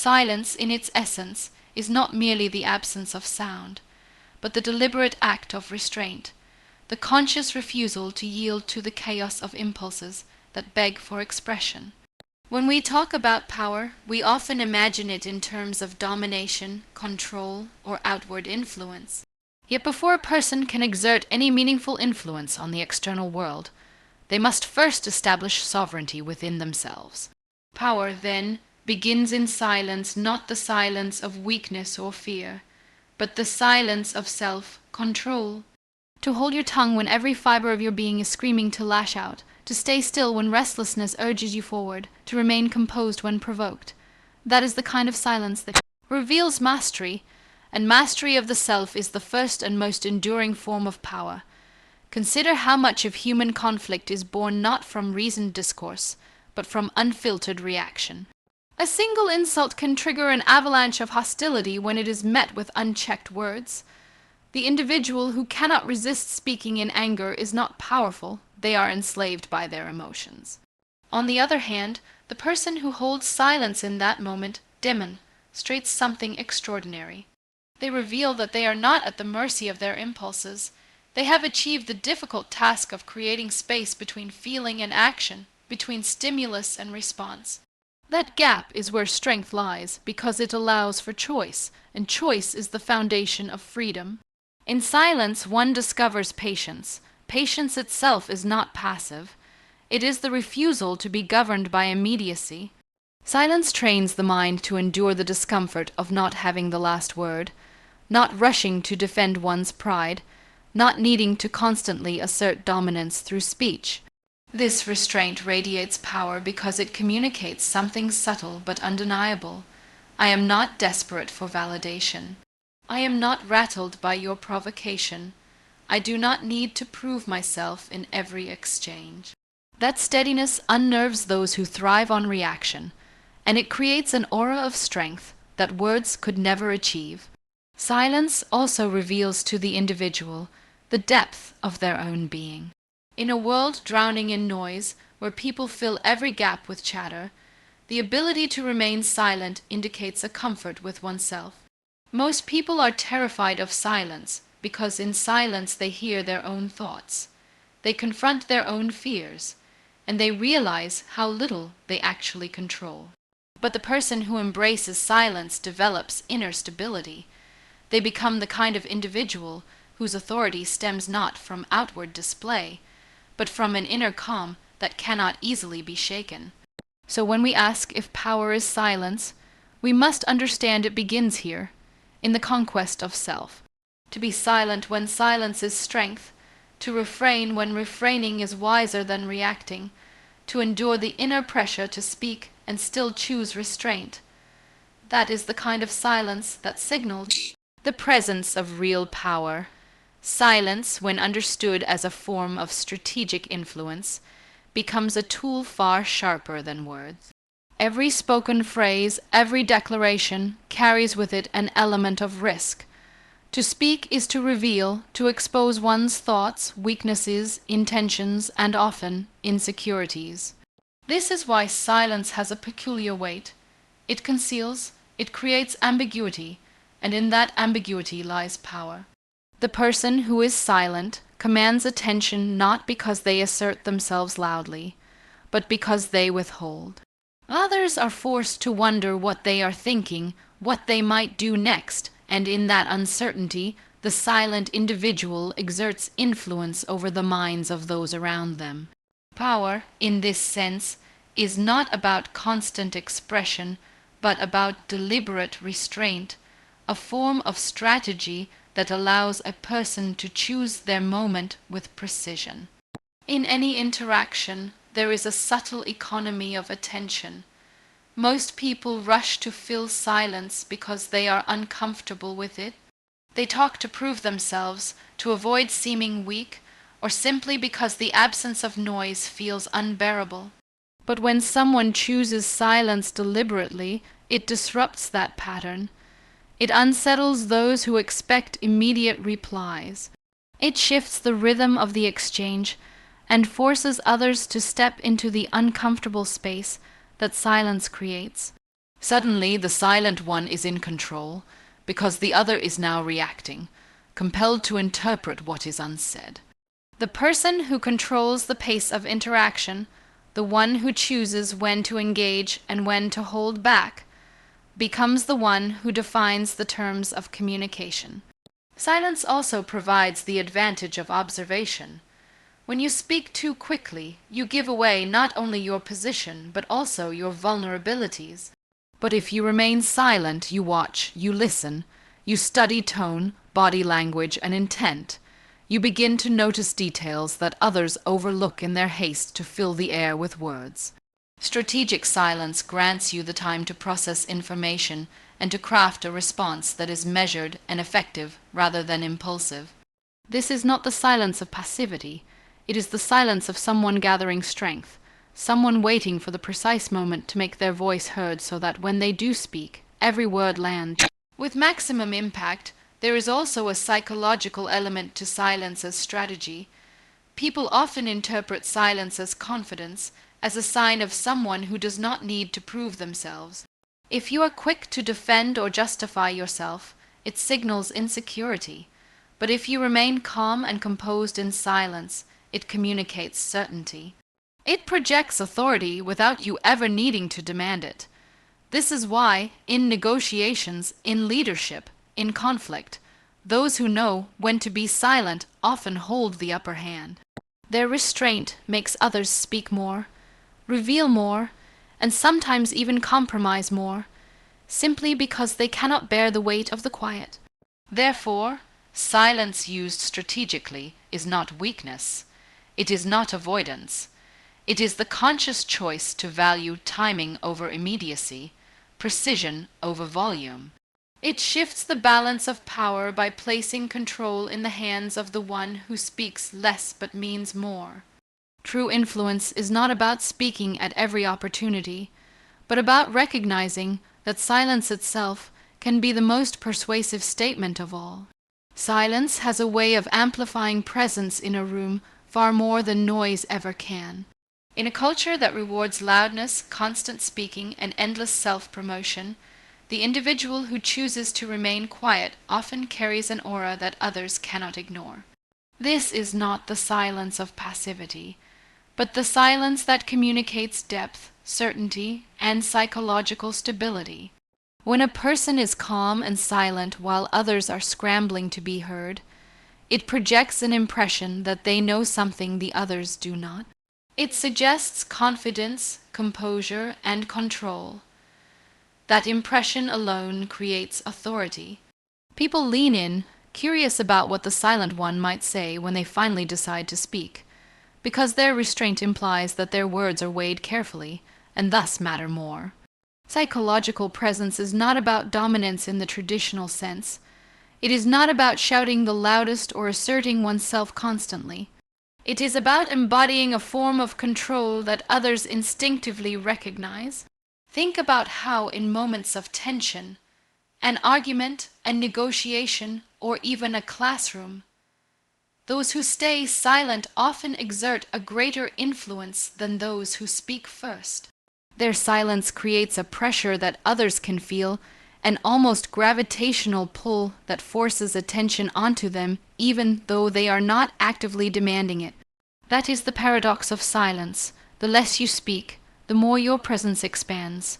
Silence, in its essence, is not merely the absence of sound, but the deliberate act of restraint, the conscious refusal to yield to the chaos of impulses that beg for expression. When we talk about power, we often imagine it in terms of domination, control, or outward influence. Yet before a person can exert any meaningful influence on the external world, they must first establish sovereignty within themselves. Power, then, begins in silence, not the silence of weakness or fear, but the silence of self-control. To hold your tongue when every fiber of your being is screaming to lash out, to stay still when restlessness urges you forward, to remain composed when provoked. That is the kind of silence that reveals mastery, and mastery of the self is the first and most enduring form of power. Consider how much of human conflict is born not from reasoned discourse, but from unfiltered reaction. A single insult can trigger an avalanche of hostility when it is met with unchecked words. The individual who cannot resist speaking in anger is not powerful, they are enslaved by their emotions. On the other hand, the person who holds silence in that moment demonstrates something extraordinary. They reveal that they are not at the mercy of their impulses. They have achieved the difficult task of creating space between feeling and action, between stimulus and response. That gap is where strength lies, because it allows for choice, and choice is the foundation of freedom. In silence, one discovers patience. Patience itself is not passive. It is the refusal to be governed by immediacy. Silence trains the mind to endure the discomfort of not having the last word, not rushing to defend one's pride, not needing to constantly assert dominance through speech. This restraint radiates power because it communicates something subtle but undeniable. I am not desperate for validation. I am not rattled by your provocation. I do not need to prove myself in every exchange. That steadiness unnerves those who thrive on reaction, and it creates an aura of strength that words could never achieve. Silence also reveals to the individual the depth of their own being. In a world drowning in noise, where people fill every gap with chatter, the ability to remain silent indicates a comfort with oneself. Most people are terrified of silence because in silence they hear their own thoughts. They confront their own fears, and they realize how little they actually control. But the person who embraces silence develops inner stability. They become the kind of individual whose authority stems not from outward display, but from an inner calm that cannot easily be shaken. So when we ask if power is silence, we must understand it begins here, in the conquest of self. To be silent when silence is strength, to refrain when refraining is wiser than reacting, to endure the inner pressure to speak and still choose restraint. That is the kind of silence that signals the presence of real power. Silence, when understood as a form of strategic influence, becomes a tool far sharper than words. Every spoken phrase, every declaration, carries with it an element of risk. To speak is to reveal, to expose one's thoughts, weaknesses, intentions, and often insecurities. This is why silence has a peculiar weight. It conceals, it creates ambiguity, and in that ambiguity lies power. The person who is silent commands attention not because they assert themselves loudly, but because they withhold. Others are forced to wonder what they are thinking, what they might do next, and in that uncertainty, the silent individual exerts influence over the minds of those around them. Power, in this sense, is not about constant expression, but about deliberate restraint, a form of strategy that allows a person to choose their moment with precision. In any interaction, there is a subtle economy of attention. Most people rush to fill silence because they are uncomfortable with it. They talk to prove themselves, to avoid seeming weak, or simply because the absence of noise feels unbearable. But when someone chooses silence deliberately, it disrupts that pattern. It unsettles those who expect immediate replies. It shifts the rhythm of the exchange and forces others to step into the uncomfortable space that silence creates. Suddenly, the silent one is in control, because the other is now reacting, compelled to interpret what is unsaid. The person who controls the pace of interaction, the one who chooses when to engage and when to hold back, becomes the one who defines the terms of communication. Silence also provides the advantage of observation. When you speak too quickly, you give away not only your position, but also your vulnerabilities. But if you remain silent, you watch, you listen, you study tone, body language, and intent. You begin to notice details that others overlook in their haste to fill the air with words. Strategic silence grants you the time to process information and to craft a response that is measured and effective rather than impulsive. This is not the silence of passivity. It is the silence of someone gathering strength, someone waiting for the precise moment to make their voice heard so that when they do speak, every word lands. With maximum impact, there is also a psychological element to silence as strategy. People often interpret silence as confidence, as a sign of someone who does not need to prove themselves. If you are quick to defend or justify yourself, it signals insecurity. But if you remain calm and composed in silence, it communicates certainty. It projects authority without you ever needing to demand it. This is why, in negotiations, in leadership, in conflict, those who know when to be silent often hold the upper hand. Their restraint makes others speak more, reveal more, and sometimes even compromise more, simply because they cannot bear the weight of the quiet. Therefore, silence used strategically is not weakness. It is not avoidance. It is the conscious choice to value timing over immediacy, precision over volume. It shifts the balance of power by placing control in the hands of the one who speaks less but means more. True influence is not about speaking at every opportunity, but about recognizing that silence itself can be the most persuasive statement of all. Silence has a way of amplifying presence in a room far more than noise ever can. In a culture that rewards loudness, constant speaking, and endless self-promotion, the individual who chooses to remain quiet often carries an aura that others cannot ignore. This is not the silence of passivity, but the silence that communicates depth, certainty, and psychological stability. When a person is calm and silent while others are scrambling to be heard, it projects an impression that they know something the others do not. It suggests confidence, composure, and control. That impression alone creates authority. People lean in, curious about what the silent one might say when they finally decide to speak, because their restraint implies that their words are weighed carefully, and thus matter more. Psychological presence is not about dominance in the traditional sense. It is not about shouting the loudest or asserting oneself constantly. It is about embodying a form of control that others instinctively recognize. Think about how in moments of tension, an argument, a negotiation, or even a classroom, those who stay silent often exert a greater influence than those who speak first. Their silence creates a pressure that others can feel, an almost gravitational pull that forces attention onto them even though they are not actively demanding it. That is the paradox of silence. The less you speak, the more your presence expands.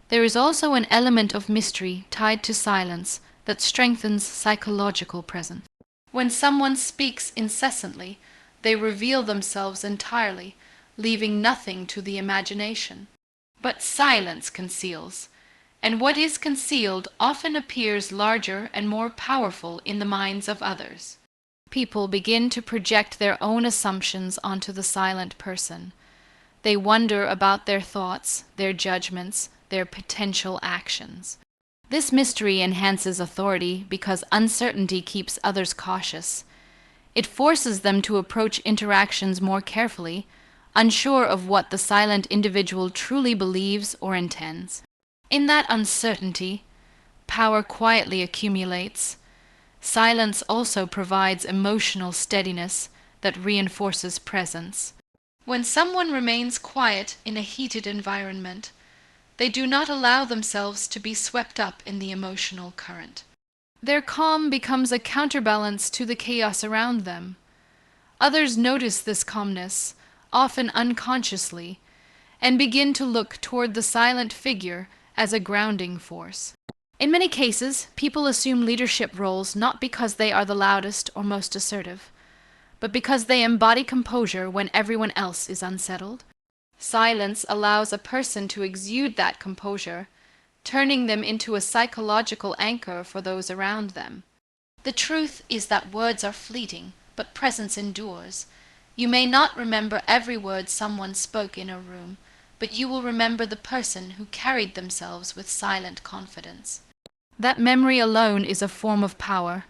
There is also an element of mystery tied to silence that strengthens psychological presence. When someone speaks incessantly, they reveal themselves entirely, leaving nothing to the imagination. But silence conceals, and what is concealed often appears larger and more powerful in the minds of others. People begin to project their own assumptions onto the silent person. They wonder about their thoughts, their judgments, their potential actions. This mystery enhances authority because uncertainty keeps others cautious. It forces them to approach interactions more carefully, unsure of what the silent individual truly believes or intends. In that uncertainty, power quietly accumulates. Silence also provides emotional steadiness that reinforces presence. When someone remains quiet in a heated environment, They do not allow themselves to be swept up in the emotional current. Their calm becomes a counterbalance to the chaos around them. Others notice this calmness, often unconsciously, and begin to look toward the silent figure as a grounding force. In many cases, people assume leadership roles not because they are the loudest or most assertive, but because they embody composure when everyone else is unsettled. Silence allows a person to exude that composure, turning them into a psychological anchor for those around them. The truth is that words are fleeting, but presence endures. You may not remember every word someone spoke in a room, but you will remember the person who carried themselves with silent confidence. That memory alone is a form of power.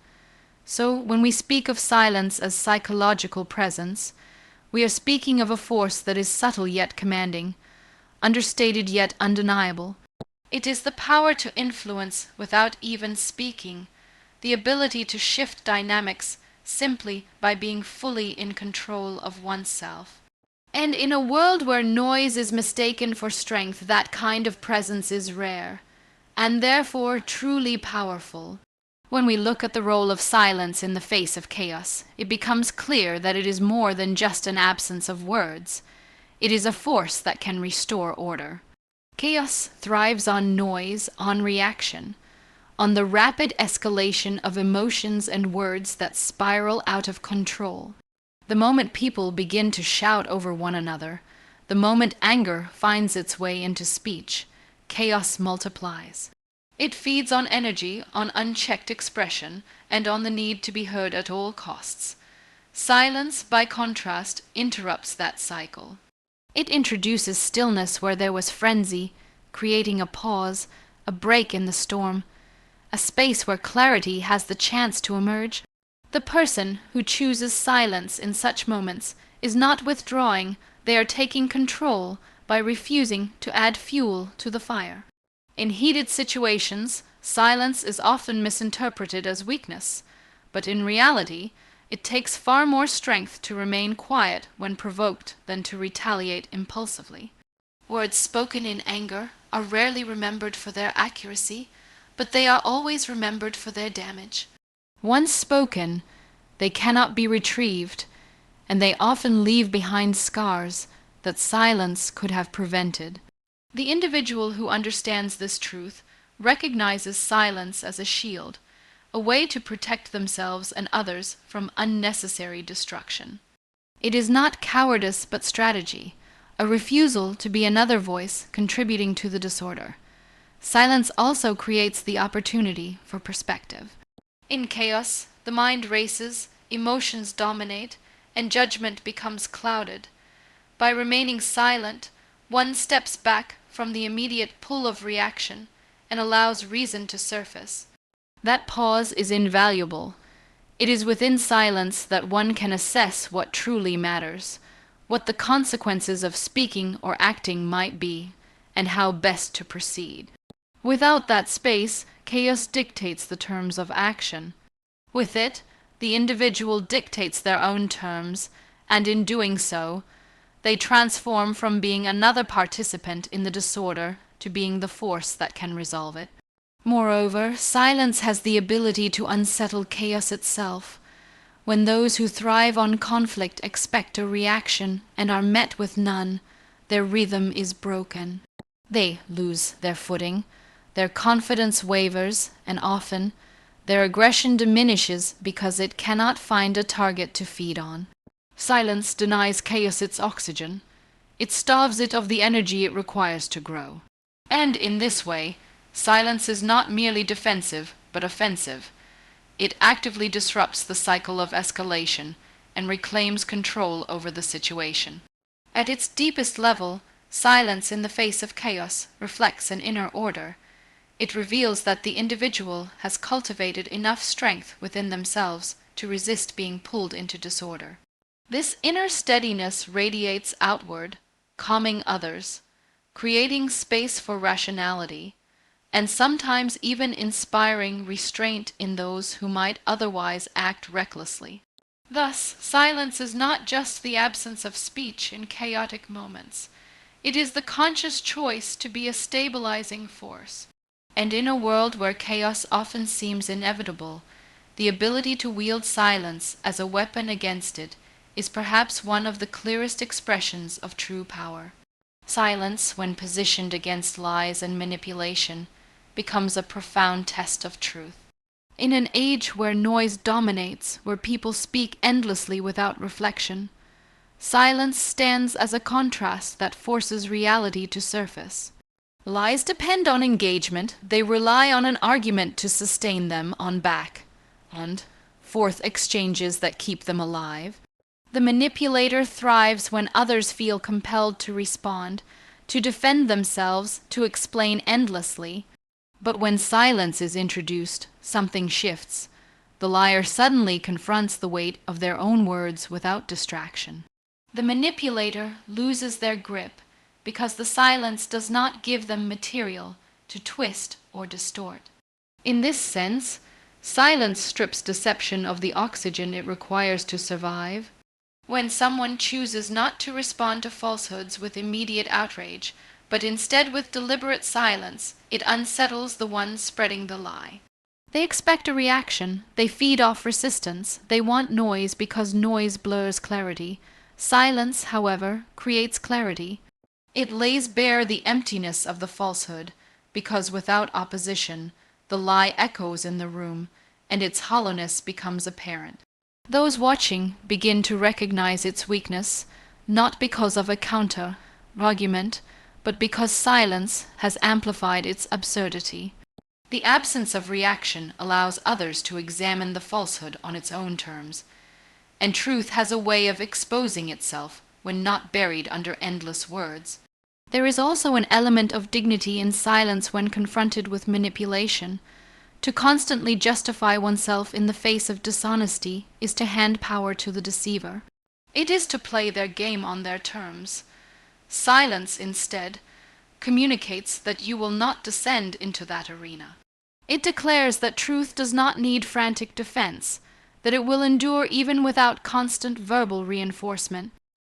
So, when we speak of silence as psychological presence, we are speaking of a force that is subtle yet commanding, understated yet undeniable. It is the power to influence without even speaking, the ability to shift dynamics simply by being fully in control of oneself. And in a world where noise is mistaken for strength, that kind of presence is rare, and therefore truly powerful. When we look at the role of silence in the face of chaos, it becomes clear that it is more than just an absence of words. It is a force that can restore order. Chaos thrives on noise, on reaction, on the rapid escalation of emotions and words that spiral out of control. The moment people begin to shout over one another, the moment anger finds its way into speech, chaos multiplies. It feeds on energy, on unchecked expression, and on the need to be heard at all costs. Silence, by contrast, interrupts that cycle. It introduces stillness where there was frenzy, creating a pause, a break in the storm, a space where clarity has the chance to emerge. The person who chooses silence in such moments is not withdrawing, they are taking control by refusing to add fuel to the fire. In heated situations, silence is often misinterpreted as weakness, but in reality, it takes far more strength to remain quiet when provoked than to retaliate impulsively. Words spoken in anger are rarely remembered for their accuracy, but they are always remembered for their damage. Once spoken, they cannot be retrieved, and they often leave behind scars that silence could have prevented. The individual who understands this truth recognizes silence as a shield, a way to protect themselves and others from unnecessary destruction. It is not cowardice but strategy, a refusal to be another voice contributing to the disorder. Silence also creates the opportunity for perspective. In chaos, the mind races, emotions dominate, and judgment becomes clouded. By remaining silent, one steps back from the immediate pull of reaction and allows reason to surface. That pause is invaluable. It is within silence that one can assess what truly matters, what the consequences of speaking or acting might be, and how best to proceed. Without that space, chaos dictates the terms of action. With it, the individual dictates their own terms, and in doing so, they transform from being another participant in the disorder to being the force that can resolve it. Moreover, silence has the ability to unsettle chaos itself. When those who thrive on conflict expect a reaction and are met with none, their rhythm is broken. They lose their footing, their confidence wavers, and often, their aggression diminishes because it cannot find a target to feed on. Silence denies chaos its oxygen. It starves it of the energy it requires to grow. And in this way, silence is not merely defensive, but offensive. It actively disrupts the cycle of escalation and reclaims control over the situation. At its deepest level, silence in the face of chaos reflects an inner order. It reveals that the individual has cultivated enough strength within themselves to resist being pulled into disorder. This inner steadiness radiates outward, calming others, creating space for rationality, and sometimes even inspiring restraint in those who might otherwise act recklessly. Thus, silence is not just the absence of speech in chaotic moments. It is the conscious choice to be a stabilizing force. And in a world where chaos often seems inevitable, the ability to wield silence as a weapon against it is perhaps one of the clearest expressions of true power. Silence, when positioned against lies and manipulation, becomes a profound test of truth. In an age where noise dominates, where people speak endlessly without reflection, silence stands as a contrast that forces reality to surface. Lies depend on engagement, they rely on an argument to sustain them on back, and forth exchanges that keep them alive. The manipulator thrives when others feel compelled to respond, to defend themselves, to explain endlessly. But when silence is introduced, something shifts. The liar suddenly confronts the weight of their own words without distraction. The manipulator loses their grip because the silence does not give them material to twist or distort. In this sense, silence strips deception of the oxygen it requires to survive. When someone chooses not to respond to falsehoods with immediate outrage, but instead with deliberate silence, it unsettles the ones spreading the lie. They expect a reaction, they feed off resistance, they want noise because noise blurs clarity. Silence, however, creates clarity. It lays bare the emptiness of the falsehood, because without opposition, the lie echoes in the room, and its hollowness becomes apparent. Those watching begin to recognize its weakness, not because of a counter-argument, but because silence has amplified its absurdity. The absence of reaction allows others to examine the falsehood on its own terms, and truth has a way of exposing itself when not buried under endless words. There is also an element of dignity in silence when confronted with manipulation. To constantly justify oneself in the face of dishonesty is to hand power to the deceiver. It is to play their game on their terms. Silence, instead, communicates that you will not descend into that arena. It declares that truth does not need frantic defense, that it will endure even without constant verbal reinforcement.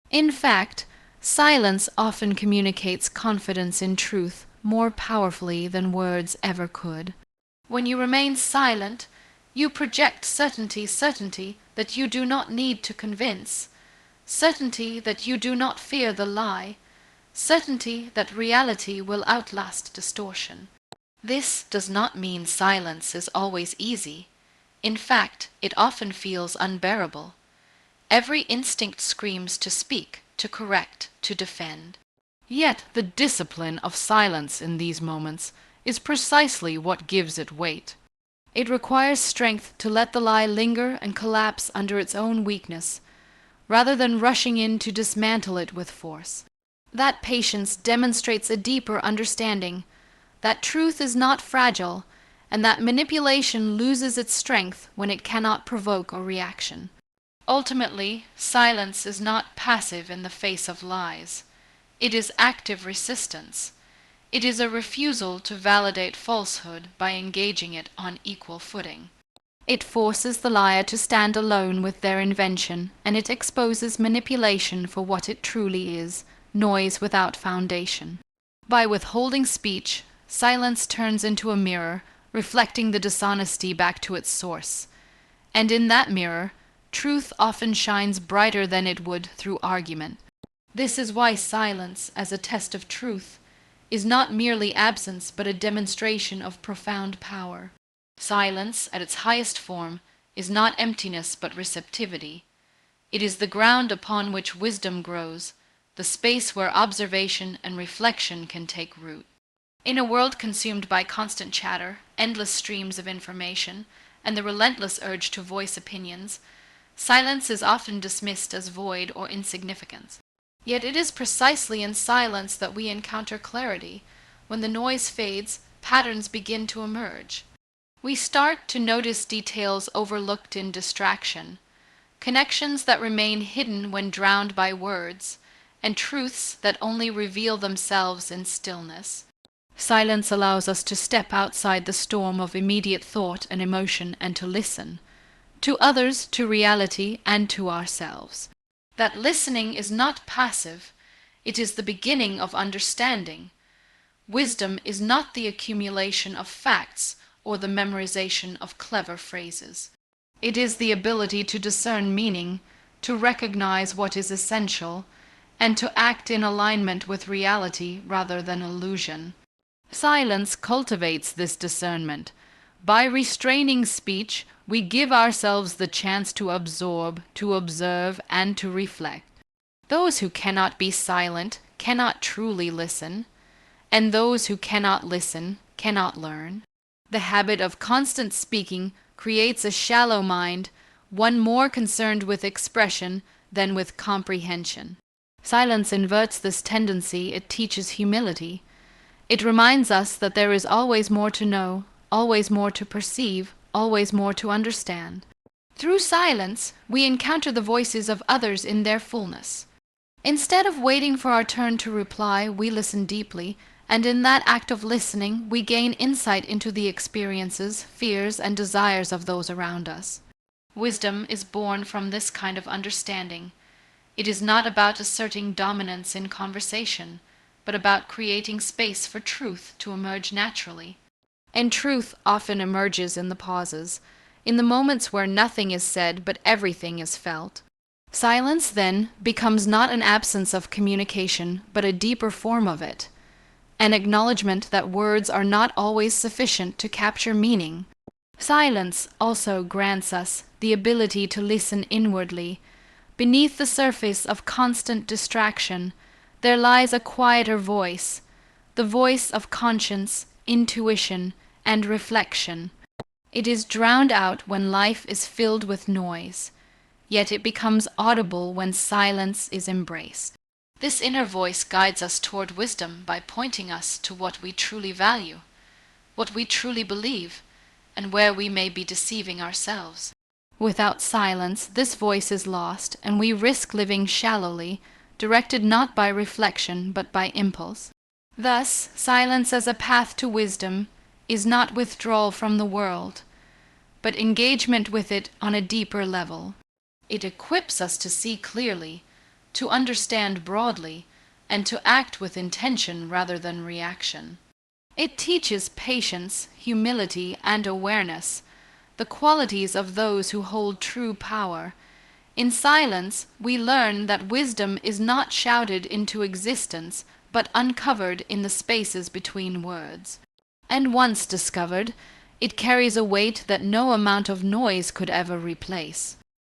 In fact, silence often communicates confidence in truth more powerfully than words ever could. When you remain silent, you project certainty that you do not need to convince, certainty that you do not fear the lie, certainty that reality will outlast distortion. This does not mean silence is always easy. In fact, it often feels unbearable. Every instinct screams to speak, to correct, to defend. Yet the discipline of silence in these moments is precisely what gives it weight. It requires strength to let the lie linger and collapse under its own weakness, rather than rushing in to dismantle it with force. That patience demonstrates a deeper understanding that truth is not fragile, and that manipulation loses its strength when it cannot provoke a reaction. Ultimately, silence is not passive in the face of lies. It is active resistance. It is a refusal to validate falsehood by engaging it on equal footing. It forces the liar to stand alone with their invention, and it exposes manipulation for what it truly is, noise without foundation. By withholding speech, silence turns into a mirror, reflecting the dishonesty back to its source. And in that mirror, truth often shines brighter than it would through argument. This is why silence, as a test of truth, is not merely absence but a demonstration of profound power. Silence, at its highest form, is not emptiness but receptivity. It is the ground upon which wisdom grows, the space where observation and reflection can take root. In a world consumed by constant chatter, endless streams of information, and the relentless urge to voice opinions, silence is often dismissed as void or insignificant. Yet it is precisely in silence that we encounter clarity. When the noise fades, patterns begin to emerge. We start to notice details overlooked in distraction, connections that remain hidden when drowned by words, and truths that only reveal themselves in stillness. Silence allows us to step outside the storm of immediate thought and emotion and to listen, to others, to reality, and to ourselves. That listening is not passive, It is the beginning of understanding. Wisdom is not the accumulation of facts or the memorization of clever phrases. It is the ability to discern meaning, to recognize what is essential, and to act in alignment with reality rather than illusion. Silence cultivates this discernment. By restraining speech, we give ourselves the chance to absorb, to observe, and to reflect. Those who cannot be silent cannot truly listen, and those who cannot listen cannot learn. The habit of constant speaking creates a shallow mind, one more concerned with expression than with comprehension. Silence inverts this tendency. It teaches humility. It reminds us that there is always more to know, always more to perceive, always more to understand. Through silence, we encounter the voices of others in their fullness. Instead of waiting for our turn to reply, we listen deeply, and in that act of listening, we gain insight into the experiences, fears, and desires of those around us. Wisdom is born from this kind of understanding. It is not about asserting dominance in conversation, but about creating space for truth to emerge naturally. And truth often emerges in the pauses, in the moments where nothing is said but everything is felt. Silence, then, becomes not an absence of communication, but a deeper form of it, an acknowledgement that words are not always sufficient to capture meaning. Silence also grants us the ability to listen inwardly. Beneath the surface of constant distraction, there lies a quieter voice, the voice of conscience, intuition, and reflection. It is drowned out when life is filled with noise, yet it becomes audible when silence is embraced. This inner voice guides us toward wisdom by pointing us to what we truly value, what we truly believe, and where we may be deceiving ourselves. Without silence, this voice is lost, and we risk living shallowly, directed not by reflection but by impulse. Thus, silence as a path to wisdom is not withdrawal from the world, but engagement with it on a deeper level. It equips us to see clearly, to understand broadly, and to act with intention rather than reaction. It teaches patience, humility, and awareness, the qualities of those who hold true power. In silence, we learn that wisdom is not shouted into existence, but uncovered in the spaces between words. And once discovered, it carries a weight that no amount of noise could ever replace.